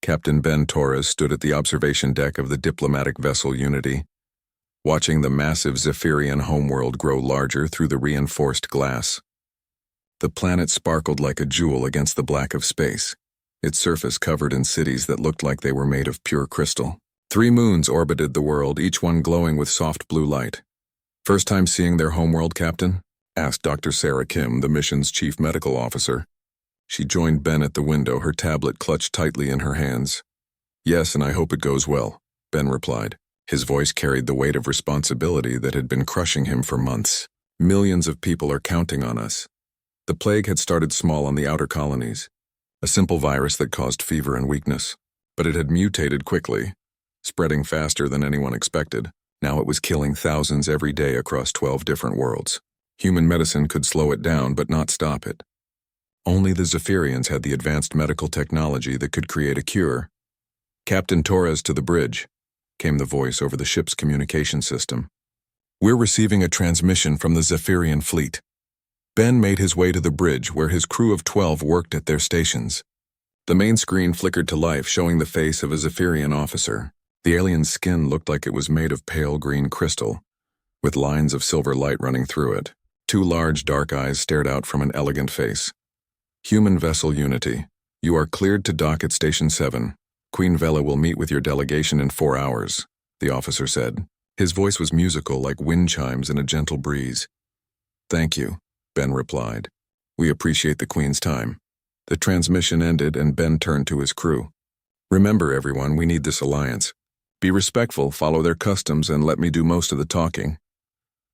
Captain Ben Torres stood at the observation deck of the diplomatic vessel Unity, watching the massive Zephyrian homeworld grow larger through the reinforced glass. The planet sparkled like a jewel against the black of space, its surface covered in cities that looked like they were made of pure crystal. 3 moons orbited the world, each one glowing with soft blue light. "First time seeing their homeworld, Captain?" asked Dr. Sarah Kim, the mission's chief medical officer. She joined Ben at the window, her tablet clutched tightly in her hands. "Yes, and I hope it goes well," Ben replied. His voice carried the weight of responsibility that had been crushing him for months. "Millions of people are counting on us." The plague had started small on the outer colonies, a simple virus that caused fever and weakness. But it had mutated quickly, spreading faster than anyone expected. Now it was killing thousands every day across 12 different worlds. Human medicine could slow it down but not stop it. Only the Zephyrians had the advanced medical technology that could create a cure. "Captain Torres to the bridge," came the voice over the ship's communication system. "We're receiving a transmission from the Zephyrian fleet." Ben made his way to the bridge where his crew of 12 worked at their stations. The main screen flickered to life, showing the face of a Zephyrian officer. The alien's skin looked like it was made of pale green crystal, with lines of silver light running through it. 2 large dark eyes stared out from an elegant face. "Human vessel Unity, you are cleared to dock at Station 7. Queen Vela will meet with your delegation in 4 hours, the officer said. His voice was musical, like wind chimes in a gentle breeze. "Thank you," Ben replied. "We appreciate the Queen's time." The transmission ended and Ben turned to his crew. "Remember, everyone, we need this alliance. Be respectful, follow their customs, and let me do most of the talking."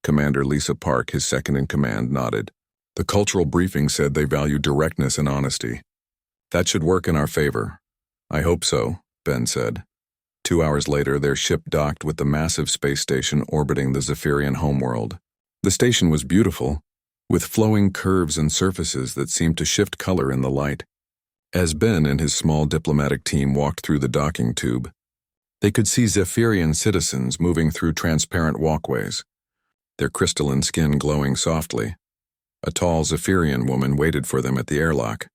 Commander Lisa Park, his second-in-command, nodded. The cultural briefing said they value directness and honesty. "That should work in our favor." "I hope so," Ben said. 2 hours later, their ship docked with the massive space station orbiting the Zephyrian homeworld. The station was beautiful, with flowing curves and surfaces that seemed to shift color in the light. As Ben and his small diplomatic team walked through the docking tube, they could see Zephyrian citizens moving through transparent walkways, their crystalline skin glowing softly. A tall Zephyrian woman waited for them at the airlock.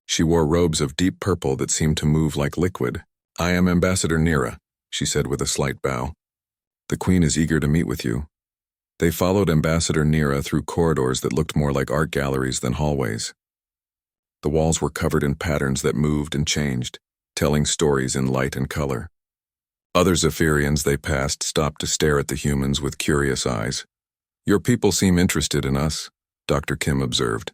She wore robes of deep purple that seemed to move like liquid. "I am Ambassador Nira," she said with a slight bow. "The Queen is eager to meet with you." They followed Ambassador Nira through corridors that looked more like art galleries than hallways. The walls were covered in patterns that moved and changed, telling stories in light and color. Other Zephyrians they passed stopped to stare at the humans with curious eyes. "Your people seem interested in us," Dr. Kim observed.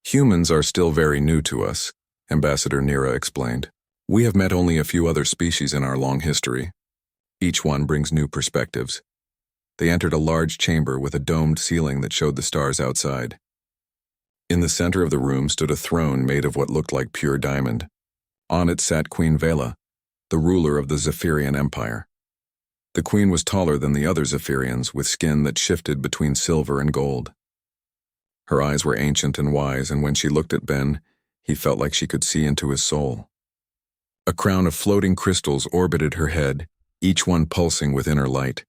"Humans are still very new to us," Ambassador Nira explained. "We have met only a few other species in our long history. Each one brings new perspectives." They entered a large chamber with a domed ceiling that showed the stars outside. In the center of the room stood a throne made of what looked like pure diamond. On it sat Queen Vela, the ruler of the Zephyrian Empire. The queen was taller than the other Zephyrians, with skin that shifted between silver and gold. Her eyes were ancient and wise, and when she looked at Ben, he felt like she could see into his soul. A crown of floating crystals orbited her head, each one pulsing with inner light.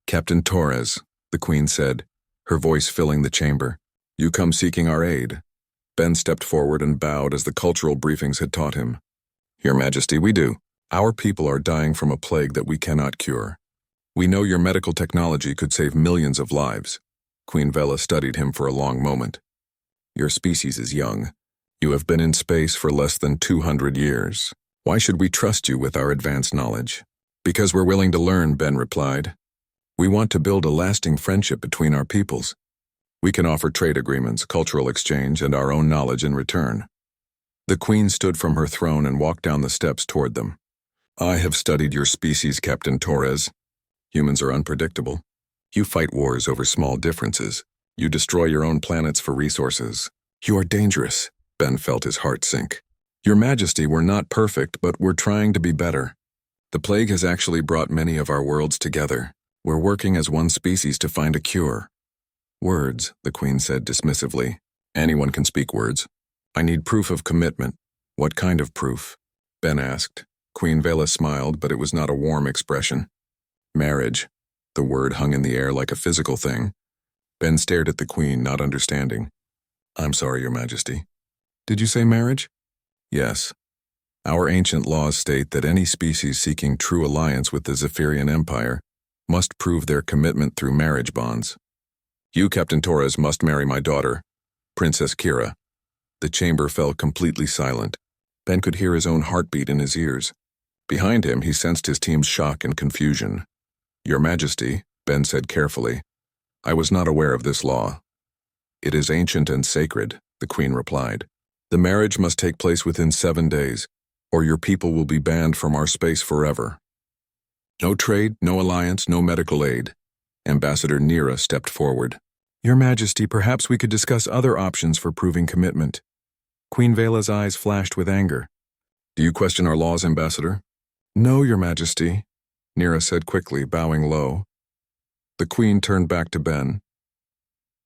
"Captain Torres," the Queen said, her voice filling the chamber. "You come seeking our aid." Ben stepped forward and bowed as the cultural briefings had taught him. "Your Majesty, we do. Our people are dying from a plague that we cannot cure. We know your medical technology could save millions of lives." Queen Vela studied him for a long moment. "Your species is young. You have been in space for less than 200 years. Why should we trust you with our advanced knowledge?" "Because we're willing to learn," Ben replied. "We want to build a lasting friendship between our peoples. We can offer trade agreements, cultural exchange, and our own knowledge in return." The Queen stood from her throne and walked down the steps toward them. "I have studied your species, Captain Torres. Humans are unpredictable. You fight wars over small differences. You destroy your own planets for resources. You are dangerous." Ben felt his heart sink. "Your Majesty, we're not perfect, but we're trying to be better. The plague has actually brought many of our worlds together. We're working as one species to find a cure." "Words," the Queen said dismissively. "Anyone can speak words. I need proof of commitment." "What kind of proof?" Ben asked. Queen Vela smiled, but it was not a warm expression. "Marriage." The word hung in the air like a physical thing. Ben stared at the Queen, not understanding. "I'm sorry, Your Majesty." "Did you say marriage?" "Yes." Our ancient laws state that any species seeking true alliance with the Zephyrian Empire must prove their commitment through marriage bonds. You, Captain Torres, must marry my daughter, Princess Kira. The chamber fell completely silent. Ben could hear his own heartbeat in his ears. Behind him, he sensed his team's shock and confusion. Your Majesty, Ben said carefully, I was not aware of this law. It is ancient and sacred, the Queen replied. The marriage must take place within 7 days, or your people will be banned from our space forever. No trade, no alliance, no medical aid. Ambassador Nira stepped forward. Your Majesty, perhaps we could discuss other options for proving commitment. Queen Vela's eyes flashed with anger. Do you question our laws, Ambassador? No, Your Majesty, Nira said quickly, bowing low. The Queen turned back to Ben.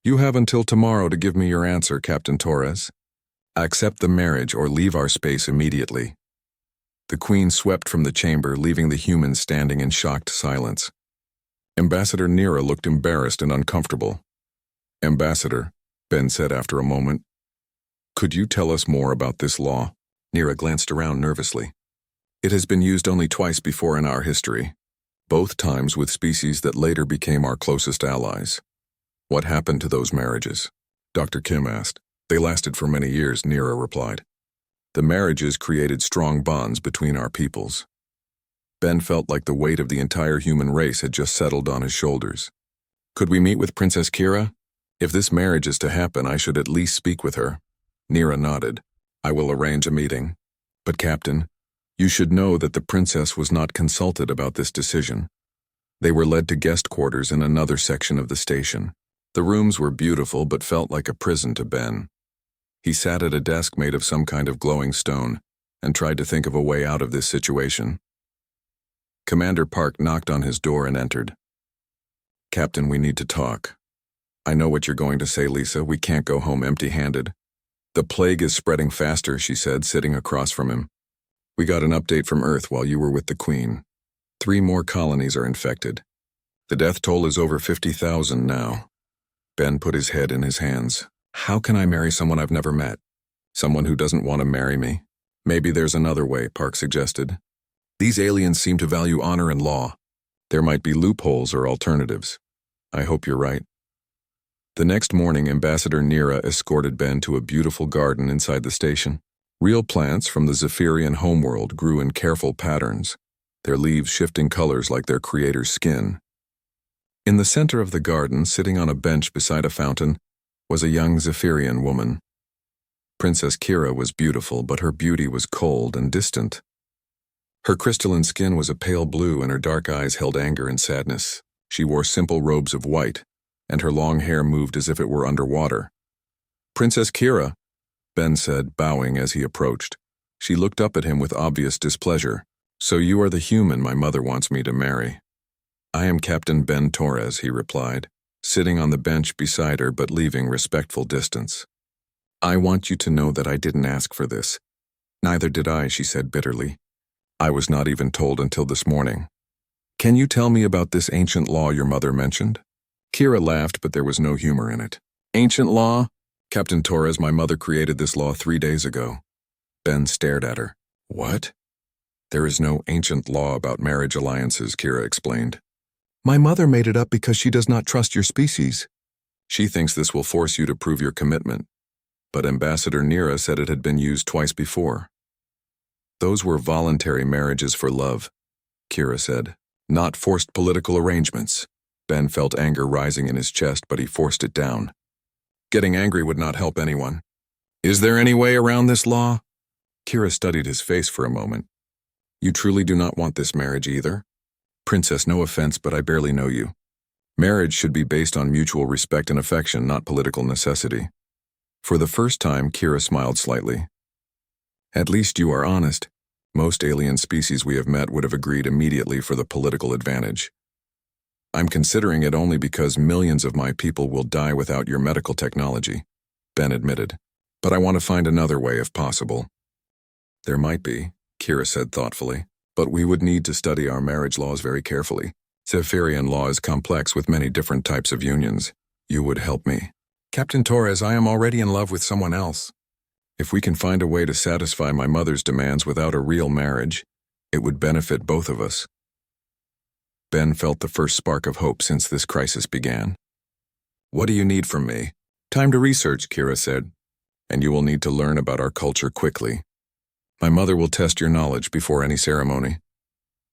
You have until tomorrow to give me your answer, Captain Torres. Accept the marriage or leave our space immediately. The Queen swept from the chamber, leaving the humans standing in shocked silence. Ambassador Nira looked embarrassed and uncomfortable. Ambassador, Ben said after a moment, could you tell us more about this law? Nira glanced around nervously. It has been used only twice before in our history, both times with species that later became our closest allies. What happened to those marriages? Dr. Kim asked. They lasted for many years, Nira replied. The marriages created strong bonds between our peoples. Ben felt like the weight of the entire human race had just settled on his shoulders. Could we meet with Princess Kira? If this marriage is to happen, I should at least speak with her. Nira nodded. I will arrange a meeting. But Captain, you should know that the princess was not consulted about this decision. They were led to guest quarters in another section of the station. The rooms were beautiful but felt like a prison to Ben. He sat at a desk made of some kind of glowing stone and tried to think of a way out of this situation. Commander Park knocked on his door and entered. Captain, we need to talk. I know what you're going to say, Lisa. We can't go home empty-handed. The plague is spreading faster, she said, sitting across from him. We got an update from Earth while you were with the Queen. 3 more colonies are infected. The death toll is over 50,000 now. Ben put his head in his hands. How can I marry someone I've never met? Someone who doesn't want to marry me? Maybe there's another way, Park suggested. These aliens seem to value honor and law. There might be loopholes or alternatives. I hope you're right. The next morning, Ambassador Nira escorted Ben to a beautiful garden inside the station. Real plants from the Zephyrian homeworld grew in careful patterns, their leaves shifting colors like their creator's skin. In the center of the garden, sitting on a bench beside a fountain, was a young Zephyrian woman. Princess Kira was beautiful, but her beauty was cold and distant. Her crystalline skin was a pale blue and her dark eyes held anger and sadness. She wore simple robes of white, and her long hair moved as if it were underwater. Princess Kira, Ben said, bowing as he approached. She looked up at him with obvious displeasure. So you are the human my mother wants me to marry. I am Captain Ben Torres, he replied, sitting on the bench beside her but leaving respectful distance. I want you to know that I didn't ask for this. Neither did I, she said bitterly. I was not even told until this morning. Can you tell me about this ancient law your mother mentioned? Kira laughed, but there was no humor in it. Ancient law? Captain Torres, my mother created this law 3 days ago. Ben stared at her. What? There is no ancient law about marriage alliances, Kira explained. My mother made it up because she does not trust your species. She thinks this will force you to prove your commitment. But Ambassador Nira said it had been used twice before. Those were voluntary marriages for love, Kira said, not forced political arrangements. Ben felt anger rising in his chest, but he forced it down. Getting angry would not help anyone. Is there any way around this law? Kira studied his face for a moment. You truly do not want this marriage either? Princess, no offense, but I barely know you. Marriage should be based on mutual respect and affection, not political necessity. For the first time, Kira smiled slightly. At least you are honest. Most alien species we have met would have agreed immediately for the political advantage. I'm considering it only because millions of my people will die without your medical technology, Ben admitted. But I want to find another way if possible. There might be, Kira said thoughtfully, but we would need to study our marriage laws very carefully. Zephyrian law is complex with many different types of unions. You would help me. Captain Torres, I am already in love with someone else. If we can find a way to satisfy my mother's demands without a real marriage, it would benefit both of us. Ben felt the first spark of hope since this crisis began. What do you need from me? Time to research, Kira said, and you will need to learn about our culture quickly. My mother will test your knowledge before any ceremony.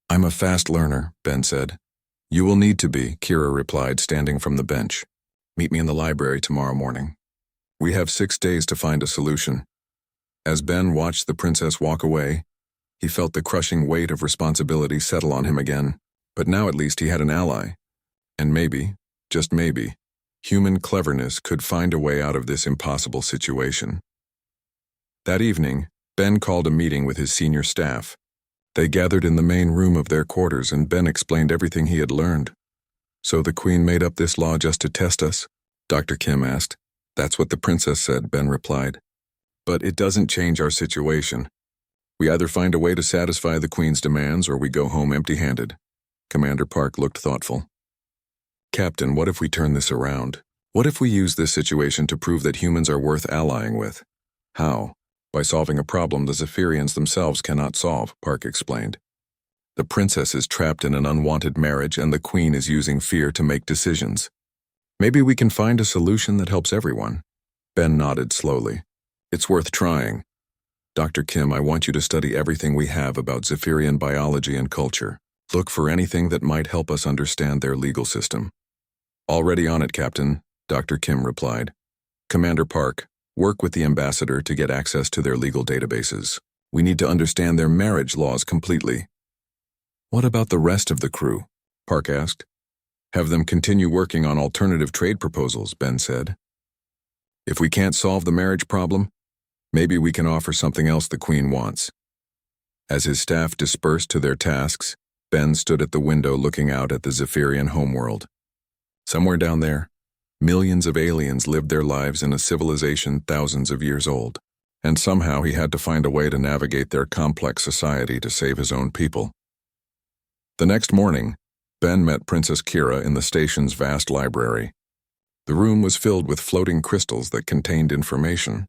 I'm a fast learner, Ben said. You will need to be, Kira replied, standing from the bench. Meet me in the library tomorrow morning. We have 6 days to find a solution. As Ben watched the princess walk away, he felt the crushing weight of responsibility settle on him again. But now at least he had an ally. And maybe, just maybe, human cleverness could find a way out of this impossible situation. That evening, Ben called a meeting with his senior staff. They gathered in the main room of their quarters and Ben explained everything he had learned. So the Queen made up this law just to test us? Dr. Kim asked. That's what the princess said, Ben replied. But it doesn't change our situation. We either find a way to satisfy the Queen's demands or we go home empty-handed. Commander Park looked thoughtful. Captain, what if we turn this around? What if we use this situation to prove that humans are worth allying with? How? By solving a problem the Zephyrians themselves cannot solve, Park explained. The princess is trapped in an unwanted marriage and the Queen is using fear to make decisions. Maybe we can find a solution that helps everyone. Ben nodded slowly. It's worth trying. Dr. Kim, I want you to study everything we have about Zephyrian biology and culture. Look for anything that might help us understand their legal system. Already on it, Captain, Dr. Kim replied. Commander Park, work with the ambassador to get access to their legal databases. We need to understand their marriage laws completely. What about the rest of the crew? Park asked. Have them continue working on alternative trade proposals, Ben said. If we can't solve the marriage problem, maybe we can offer something else the Queen wants. As his staff dispersed to their tasks, Ben stood at the window looking out at the Zephyrian homeworld. Somewhere down there, millions of aliens lived their lives in a civilization thousands of years old, and somehow he had to find a way to navigate their complex society to save his own people. The next morning, Ben met Princess Kira in the station's vast library. The room was filled with floating crystals that contained information,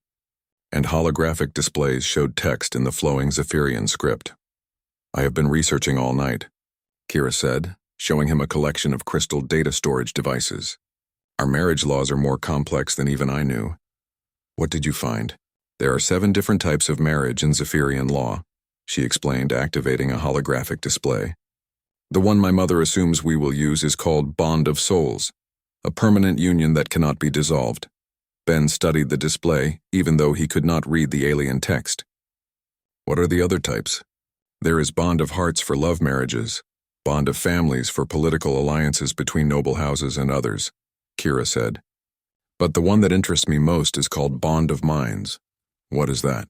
and holographic displays showed text in the flowing Zephyrian script. I have been researching all night, Kira said, showing him a collection of crystal data storage devices. Our marriage laws are more complex than even I knew. What did you find? There are 7 different types of marriage in Zephyrian law, she explained, activating a holographic display. The one my mother assumes we will use is called Bond of Souls, a permanent union that cannot be dissolved. Ben studied the display, even though he could not read the alien text. What are the other types? There is Bond of Hearts for love marriages, Bond of Families for political alliances between noble houses and others, Kira said. But the one that interests me most is called Bond of Minds. What is that?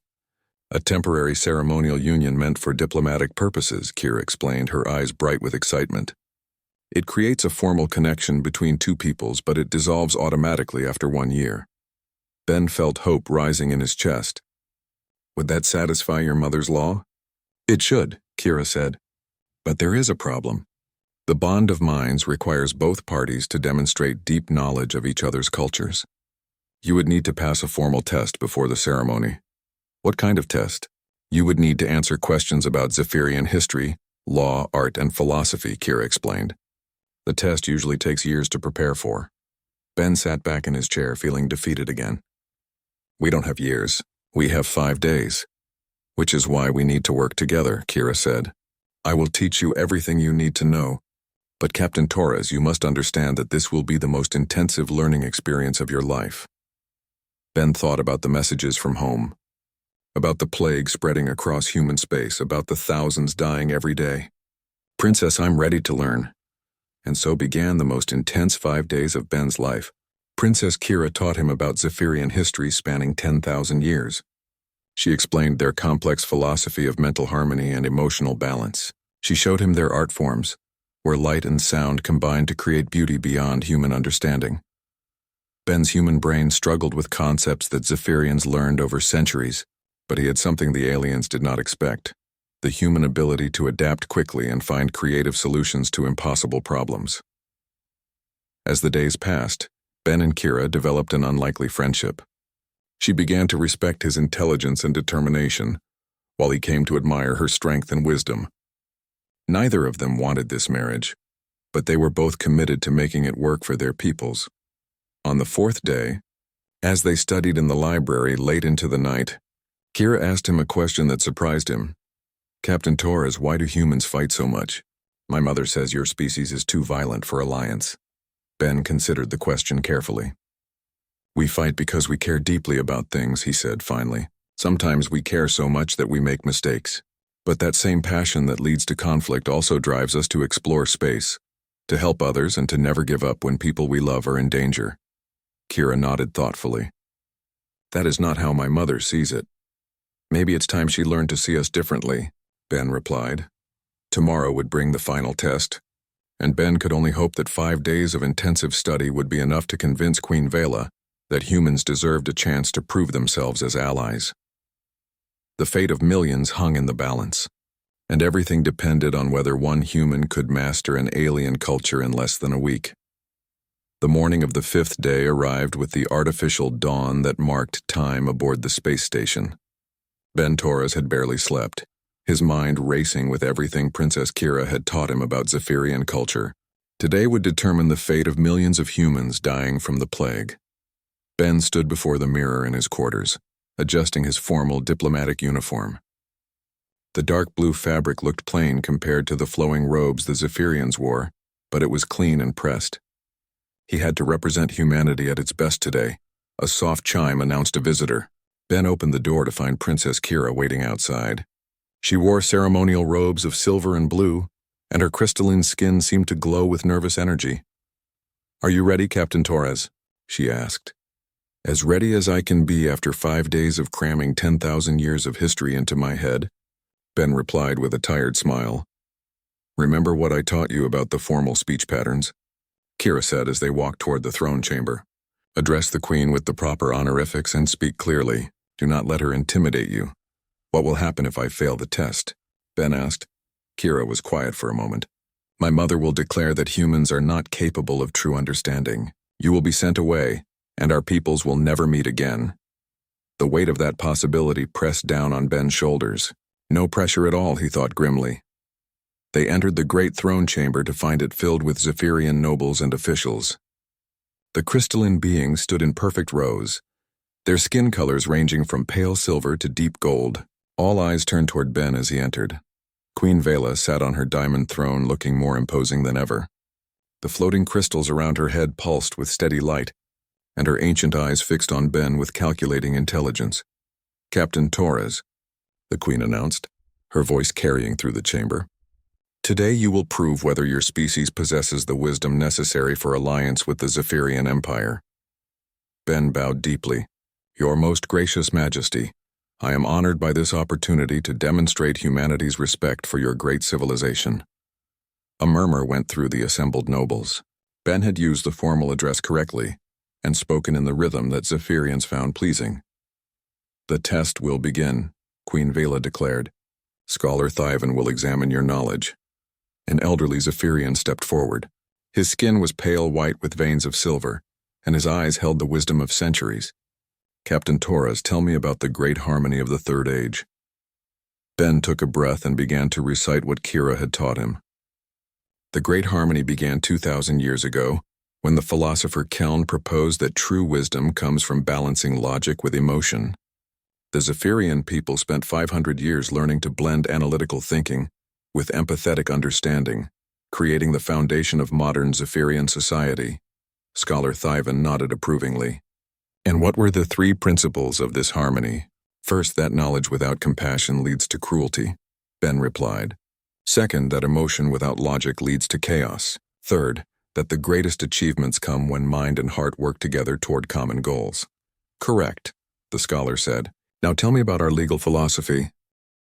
A temporary ceremonial union meant for diplomatic purposes, Kira explained, her eyes bright with excitement. It creates a formal connection between two peoples, but it dissolves automatically after 1 year. Ben felt hope rising in his chest. Would that satisfy your mother's law? It should, Kira said. But there is a problem. The bond of minds requires both parties to demonstrate deep knowledge of each other's cultures. You would need to pass a formal test before the ceremony. What kind of test? You would need to answer questions about Zephyrian history, law, art, and philosophy, Kira explained. The test usually takes years to prepare for. Ben sat back in his chair, feeling defeated again. We don't have years. We have 5 days. Which is why we need to work together, Kira said. I will teach you everything you need to know. But Captain Torres, you must understand that this will be the most intensive learning experience of your life. Ben thought about the messages from home, about the plague spreading across human space, about the thousands dying every day. Princess, I'm ready to learn. And so began the most intense 5 days of Ben's life. Princess Kira taught him about Zephyrian history spanning 10,000 years. She explained their complex philosophy of mental harmony and emotional balance. She showed him their art forms, where light and sound combined to create beauty beyond human understanding. Ben's human brain struggled with concepts that Zephyrians learned over centuries, but he had something the aliens did not expect: the human ability to adapt quickly and find creative solutions to impossible problems. As the days passed, Ben and Kira developed an unlikely friendship. She began to respect his intelligence and determination, while he came to admire her strength and wisdom. Neither of them wanted this marriage, but they were both committed to making it work for their peoples. On the fourth day, as they studied in the library late into the night, Kira asked him a question that surprised him. "Captain Torres, why do humans fight so much? My mother says your species is too violent for alliance." Ben considered the question carefully. "We fight because we care deeply about things," he said finally. "Sometimes we care so much that we make mistakes. But that same passion that leads to conflict also drives us to explore space, to help others and to never give up when people we love are in danger." Kira nodded thoughtfully. "That is not how my mother sees it. Maybe it's time she learned to see us differently," Ben replied. Tomorrow would bring the final test, and Ben could only hope that 5 days of intensive study would be enough to convince Queen Vela that humans deserved a chance to prove themselves as allies. The fate of millions hung in the balance, and everything depended on whether one human could master an alien culture in less than a week. The morning of the 5th day arrived with the artificial dawn that marked time aboard the space station. Ben Torres had barely slept, his mind racing with everything Princess Kira had taught him about Zephyrian culture. Today would determine the fate of millions of humans dying from the plague. Ben stood before the mirror in his quarters, adjusting his formal diplomatic uniform. The dark blue fabric looked plain compared to the flowing robes the Zephyrians wore, but it was clean and pressed. He had to represent humanity at its best today. A soft chime announced a visitor. Ben opened the door to find Princess Kira waiting outside. She wore ceremonial robes of silver and blue, and her crystalline skin seemed to glow with nervous energy. "Are you ready, Captain Torres?" she asked. "As ready as I can be after 5 days of cramming 10,000 years of history into my head," Ben replied with a tired smile. "Remember what I taught you about the formal speech patterns?" Kira said as they walked toward the throne chamber. "Address the queen with the proper honorifics and speak clearly. Do not let her intimidate you." "What will happen if I fail the test?" Ben asked. Kira was quiet for a moment. "My mother will declare that humans are not capable of true understanding. You will be sent away, and our peoples will never meet again." The weight of that possibility pressed down on Ben's shoulders. No pressure at all, he thought grimly. They entered the great throne chamber to find it filled with Zephyrian nobles and officials. The crystalline beings stood in perfect rows, their skin colors ranging from pale silver to deep gold. All eyes turned toward Ben as he entered. Queen Vela sat on her diamond throne looking more imposing than ever. The floating crystals around her head pulsed with steady light, and her ancient eyes fixed on Ben with calculating intelligence. "Captain Torres," the queen announced, her voice carrying through the chamber. "Today you will prove whether your species possesses the wisdom necessary for alliance with the Zephyrian Empire." Ben bowed deeply. "Your most gracious majesty, I am honored by this opportunity to demonstrate humanity's respect for your great civilization." A murmur went through the assembled nobles. Ben had used the formal address correctly, and spoken in the rhythm that Zephyrians found pleasing. "The test will begin," Queen Vela declared. "Scholar Thyvan will examine your knowledge." An elderly Zephyrian stepped forward. His skin was pale white with veins of silver, and his eyes held the wisdom of centuries. "Captain Torres, tell me about the great harmony of the Third Age." Ben took a breath and began to recite what Kira had taught him. The great harmony began 2,000 years ago, when the philosopher Keln proposed that true wisdom comes from balancing logic with emotion. The Zephyrian people spent 500 years learning to blend analytical thinking with empathetic understanding, creating the foundation of modern Zephyrian society. Scholar Thyvan nodded approvingly. "And what were the 3 principles of this harmony?" "First, that knowledge without compassion leads to cruelty," Ben replied. "Second, that emotion without logic leads to chaos. Third, that the greatest achievements come when mind and heart work together toward common goals." "Correct," the scholar said. "Now tell me about our legal philosophy."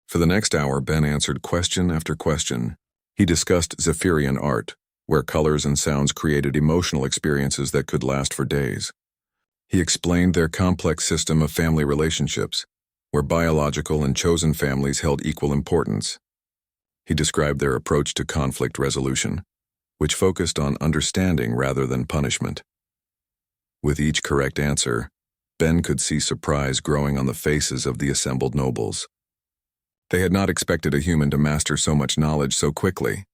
For the next hour, Ben answered question after question. He discussed Zephyrian art, where colors and sounds created emotional experiences that could last for days. He explained their complex system of family relationships, where biological and chosen families held equal importance. He described their approach to conflict resolution, which focused on understanding rather than punishment. With each correct answer, Ben could see surprise growing on the faces of the assembled nobles. They had not expected a human to master so much knowledge so quickly.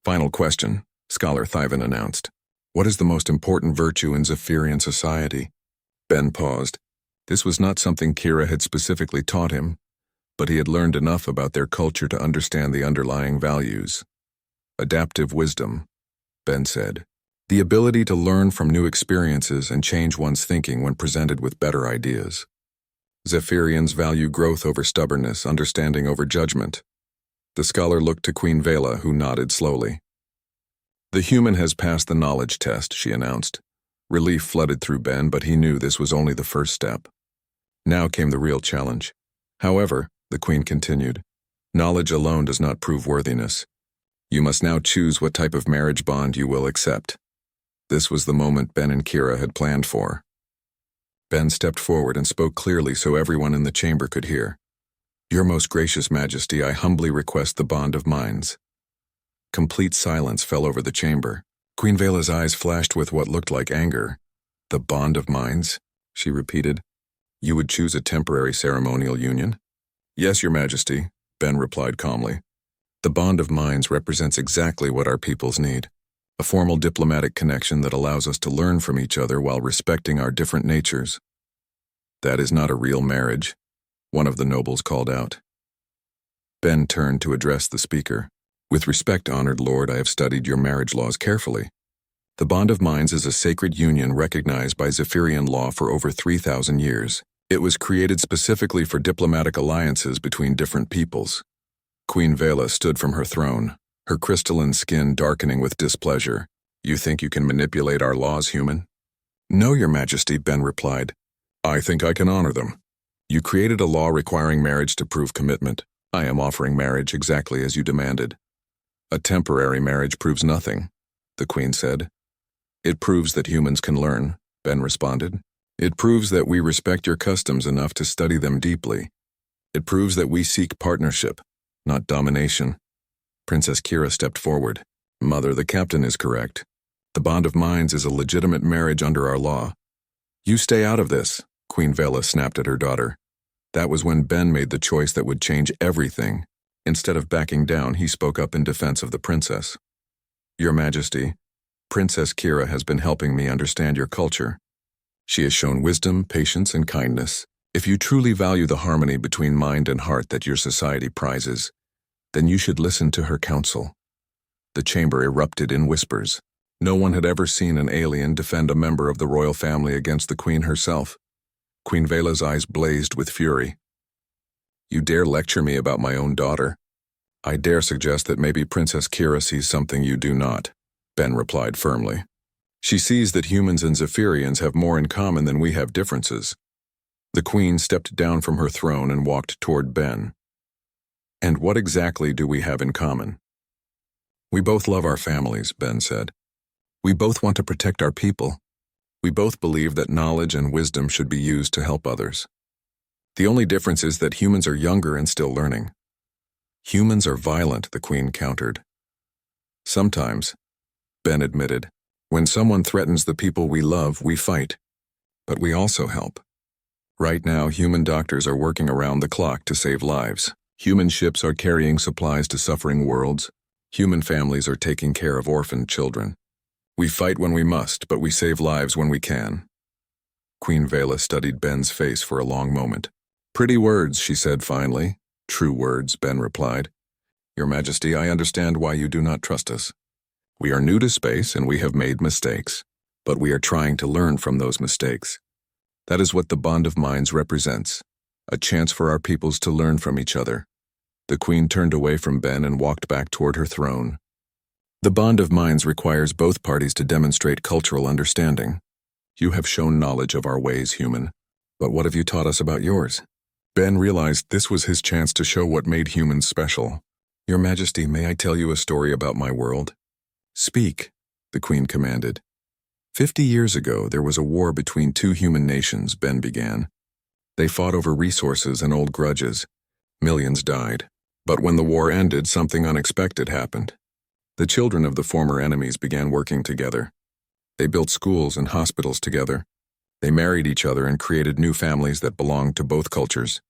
Final question, Scholar Thyvan announced. What is the most important virtue in Zephyrian society? Ben paused. This was not something Kira had specifically taught him, but he had learned enough about their culture to understand the underlying values. Adaptive wisdom, Ben said. The ability to learn from new experiences and change one's thinking when presented with better ideas. Zephyrians value growth over stubbornness, understanding over judgment. The scholar looked to Queen Vela, who nodded slowly. The human has passed the knowledge test, she announced. Relief flooded through Ben, but he knew this was only the first step. Now came the real challenge. However, the Queen continued, knowledge alone does not prove worthiness. You must now choose what type of marriage bond you will accept. This was the moment Ben and Kira had planned for. Ben stepped forward and spoke clearly so everyone in the chamber could hear. Your most gracious Majesty, I humbly request the bond of minds. Complete silence fell over the chamber. Queen Vela's eyes flashed with what looked like anger. The bond of minds, she repeated. You would choose a temporary ceremonial union? Yes, Your Majesty, Ben replied calmly. The bond of minds represents exactly what our peoples need. A formal diplomatic connection that allows us to learn from each other while respecting our different natures. That is not a real marriage, one of the nobles called out. Ben turned to address the speaker. With respect, honored lord, I have studied your marriage laws carefully. The bond of minds is a sacred union recognized by Zephyrian law for over 3,000 years. It was created specifically for diplomatic alliances between different peoples. Queen Vela stood from her throne, her crystalline skin darkening with displeasure. You think you can manipulate our laws, human? No, Your Majesty, Ben replied. I think I can honor them. You created a law requiring marriage to prove commitment. I am offering marriage exactly as you demanded. A temporary marriage proves nothing, the Queen said. It proves that humans can learn, Ben responded. It proves that we respect your customs enough to study them deeply. It proves that we seek partnership, not domination. Princess Kira stepped forward. Mother, the captain is correct. The bond of minds is a legitimate marriage under our law. You stay out of this, Queen Vela snapped at her daughter. That was when Ben made the choice that would change everything. Instead of backing down, he spoke up in defense of the princess. Your Majesty, Princess Kira has been helping me understand your culture. She has shown wisdom, patience, and kindness. If you truly value the harmony between mind and heart that your society prizes, then you should listen to her counsel. The chamber erupted in whispers. No one had ever seen an alien defend a member of the royal family against the Queen herself. Queen Vela's eyes blazed with fury. You dare lecture me about my own daughter? I dare suggest that maybe Princess Kira sees something you do not, Ben replied firmly. She sees that humans and Zephyrians have more in common than we have differences. The Queen stepped down from her throne and walked toward Ben. And what exactly do we have in common? We both love our families, Ben said. We both want to protect our people. We both believe that knowledge and wisdom should be used to help others. The only difference is that humans are younger and still learning. Humans are violent, the Queen countered. Sometimes, Ben admitted, when someone threatens the people we love, we fight. But we also help. Right now, human doctors are working around the clock to save lives. Human ships are carrying supplies to suffering worlds. Human families are taking care of orphaned children. We fight when we must, but we save lives when we can. Queen Vela studied Ben's face for a long moment. Pretty words, she said finally. True words, Ben replied. Your Majesty, I understand why you do not trust us. We are new to space and we have made mistakes, but we are trying to learn from those mistakes. That is what the bond of minds represents, a chance for our peoples to learn from each other. The Queen turned away from Ben and walked back toward her throne. The bond of minds requires both parties to demonstrate cultural understanding. You have shown knowledge of our ways, human, but what have you taught us about yours? Ben realized this was his chance to show what made humans special. Your Majesty, may I tell you a story about my world? Speak, the Queen commanded. 50 years ago, there was a war between two human nations, Ben began. They fought over resources and old grudges. Millions died. But when the war ended, something unexpected happened. The children of the former enemies began working together. They built schools and hospitals together. They married each other and created new families that belonged to both cultures.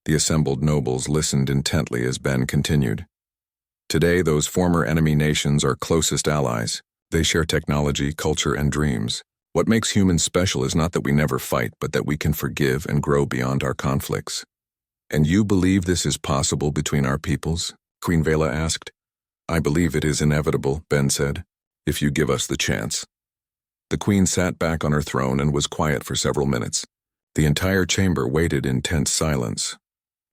The assembled nobles listened intently as Ben continued. Today, those former enemy nations are closest allies. They share technology, culture, and dreams. What makes humans special is not that we never fight, but that we can forgive and grow beyond our conflicts. And you believe this is possible between our peoples? Queen Vela asked. I believe it is inevitable, Ben said, if you give us the chance. The queen sat back on her throne and was quiet for several minutes. The entire chamber waited in tense silence.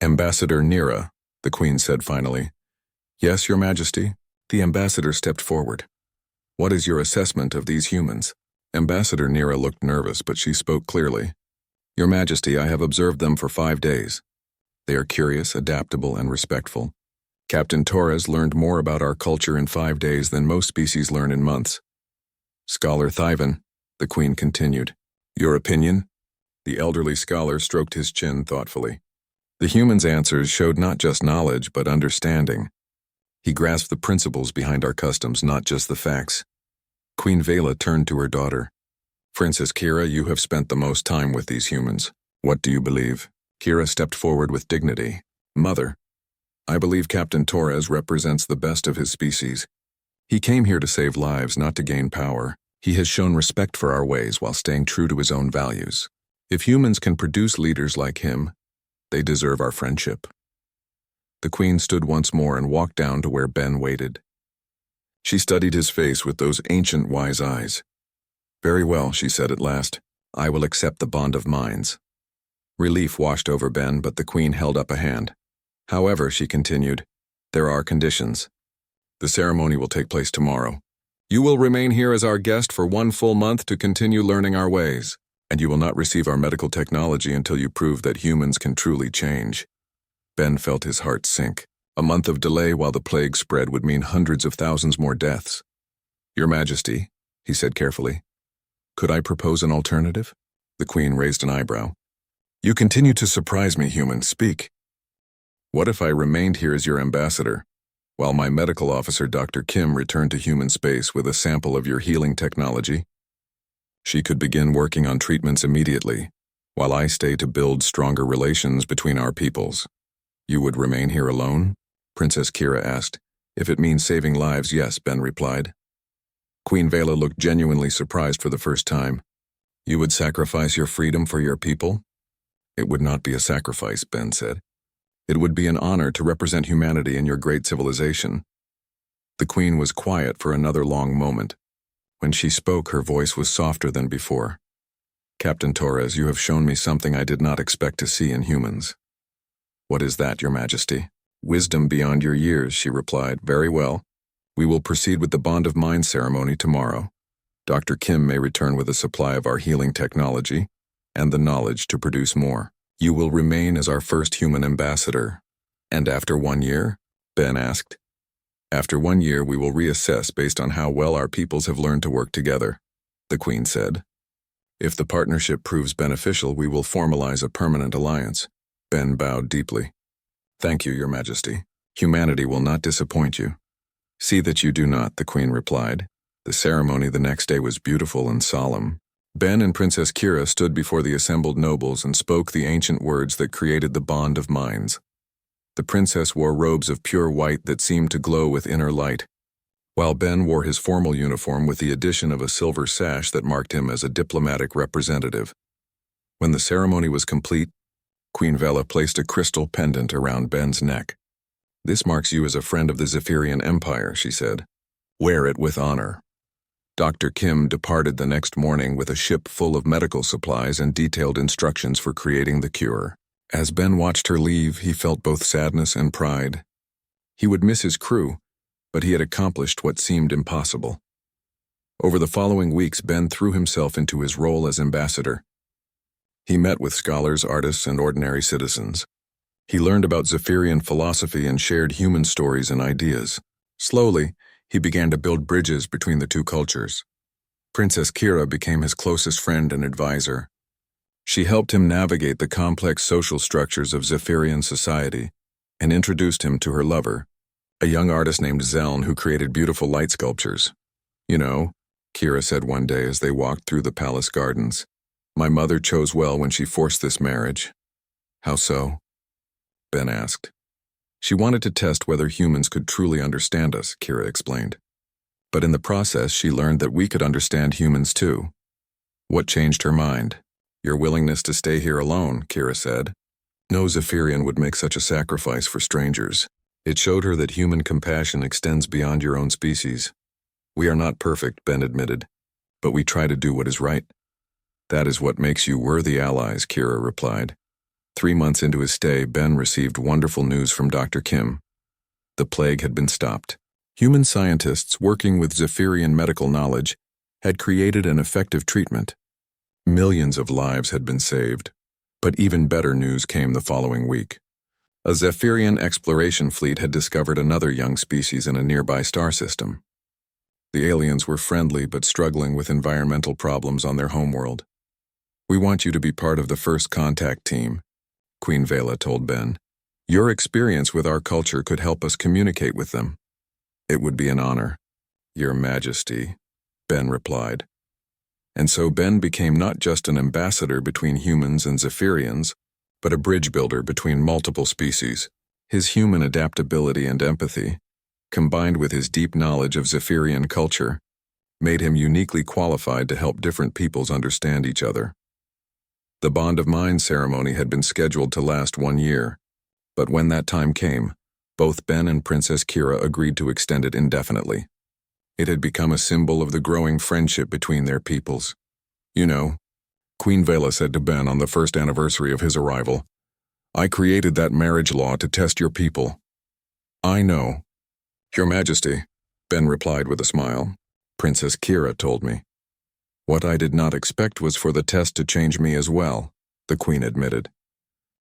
Ambassador Nira, the queen said finally. Yes, your majesty? The ambassador stepped forward. What is your assessment of these humans? Ambassador Nira looked nervous, but she spoke clearly. Your majesty, I have observed them for 5 days. They are curious, adaptable, and respectful. Captain Torres learned more about our culture in 5 days than most species learn in months. Scholar Thyvan, the queen continued. Your opinion? The elderly scholar stroked his chin thoughtfully. The human's answers showed not just knowledge, but understanding. He grasped the principles behind our customs, not just the facts. Queen Vela turned to her daughter. Princess Kira, you have spent the most time with these humans. What do you believe? Kira stepped forward with dignity. Mother, I believe Captain Torres represents the best of his species. He came here to save lives, not to gain power. He has shown respect for our ways while staying true to his own values. If humans can produce leaders like him, they deserve our friendship. The queen stood once more and walked down to where Ben waited. She studied his face with those ancient wise eyes. Very well, she said at last. I will accept the bond of minds. Relief washed over Ben, but the queen held up a hand. However, she continued, there are conditions. The ceremony will take place tomorrow. You will remain here as our guest for 1 full month to continue learning our ways, and you will not receive our medical technology until you prove that humans can truly change. Ben felt his heart sink. A month of delay while the plague spread would mean hundreds of thousands more deaths. Your Majesty, he said carefully, could I propose an alternative? The queen raised an eyebrow. You continue to surprise me, human. Speak. What if I remained here as your ambassador, while my medical officer, Dr. Kim, returned to human space with a sample of your healing technology? She could begin working on treatments immediately, while I stay to build stronger relations between our peoples. You would remain here alone? Princess Kira asked. If it means saving lives, yes, Ben replied. Queen Vela looked genuinely surprised for the first time. You would sacrifice your freedom for your people? It would not be a sacrifice, Ben said. It would be an honor to represent humanity in your great civilization. The queen was quiet for another long moment. When she spoke, her voice was softer than before. Captain Torres, you have shown me something I did not expect to see in humans. What is that, Your Majesty? Wisdom beyond your years, she replied. Very well. We will proceed with the Bond of Mind ceremony tomorrow. Dr. Kim may return with a supply of our healing technology and the knowledge to produce more. You will remain as our first human ambassador. And after 1 year? Ben asked. After 1 year, we will reassess based on how well our peoples have learned to work together, the queen said. If the partnership proves beneficial, we will formalize a permanent alliance. Ben bowed deeply. Thank you, Your Majesty. Humanity will not disappoint you. See that you do not, the queen replied. The ceremony the next day was beautiful and solemn. Ben and Princess Kira stood before the assembled nobles and spoke the ancient words that created the bond of minds. The princess wore robes of pure white that seemed to glow with inner light, while Ben wore his formal uniform with the addition of a silver sash that marked him as a diplomatic representative. When the ceremony was complete, Queen Vela placed a crystal pendant around Ben's neck. This marks you as a friend of the Zephyrian Empire, she said. Wear it with honor. Dr. Kim departed the next morning with a ship full of medical supplies and detailed instructions for creating the cure. As Ben watched her leave, he felt both sadness and pride. He would miss his crew, but he had accomplished what seemed impossible. Over the following weeks, Ben threw himself into his role as ambassador. He met with scholars, artists, and ordinary citizens. He learned about Zephyrian philosophy and shared human stories and ideas. Slowly, he began to build bridges between the two cultures. Princess Kira became his closest friend and advisor. She helped him navigate the complex social structures of Zephyrian society and introduced him to her lover, a young artist named Zeln who created beautiful light sculptures. You know, Kira said one day as they walked through the palace gardens, My mother chose well when she forced this marriage. How so? Ben asked. She wanted to test whether humans could truly understand us, Kira explained. But in the process, she learned that we could understand humans too. What changed her mind? Your willingness to stay here alone, Kira said. No Zephyrian would make such a sacrifice for strangers. It showed her that human compassion extends beyond your own species. We are not perfect, Ben admitted, but we try to do what is right. That is what makes you worthy allies, Kira replied. 3 months into his stay, Ben received wonderful news from Dr. Kim. The plague had been stopped. Human scientists working with Zephyrian medical knowledge had created an effective treatment. Millions of lives had been saved. But even better news came the following week. A Zephyrian exploration fleet had discovered another young species in a nearby star system. The aliens were friendly but struggling with environmental problems on their homeworld. We want you to be part of the first contact team, Queen Vela told Ben. Your experience with our culture could help us communicate with them. It would be an honor, Your Majesty, Ben replied. And so Ben became not just an ambassador between humans and Zephyrians, but a bridge builder between multiple species. His human adaptability and empathy, combined with his deep knowledge of Zephyrian culture, made him uniquely qualified to help different peoples understand each other. The Bond of Mind ceremony had been scheduled to last 1 year, but when that time came, both Ben and Princess Kira agreed to extend it indefinitely. It had become a symbol of the growing friendship between their peoples. You know, Queen Vela said to Ben on the first anniversary of his arrival, I created that marriage law to test your people. I know. Your Majesty, Ben replied with a smile. Princess Kira told me. What I did not expect was for the test to change me as well, the Queen admitted.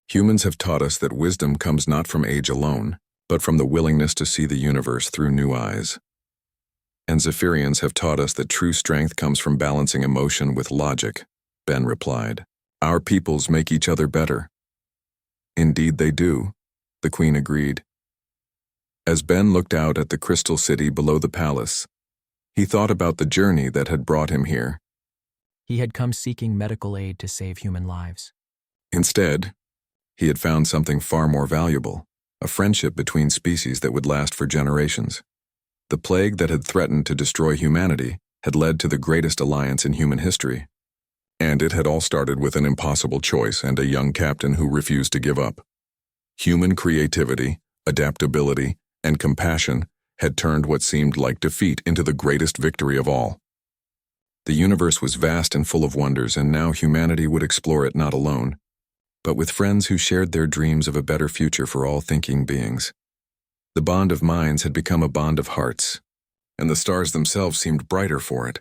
Humans have taught us that wisdom comes not from age alone, but from the willingness to see the universe through new eyes. And Zephyrians have taught us that true strength comes from balancing emotion with logic, Ben replied. Our peoples make each other better. Indeed they do, the Queen agreed. As Ben looked out at the crystal city below the palace, he thought about the journey that had brought him here. He had come seeking medical aid to save human lives. Instead, he had found something far more valuable, a friendship between species that would last for generations. The plague that had threatened to destroy humanity had led to the greatest alliance in human history. And it had all started with an impossible choice and a young captain who refused to give up. Human creativity, adaptability, and compassion had turned what seemed like defeat into the greatest victory of all. The universe was vast and full of wonders, and now humanity would explore it not alone, but with friends who shared their dreams of a better future for all thinking beings. The bond of minds had become a bond of hearts, and the stars themselves seemed brighter for it.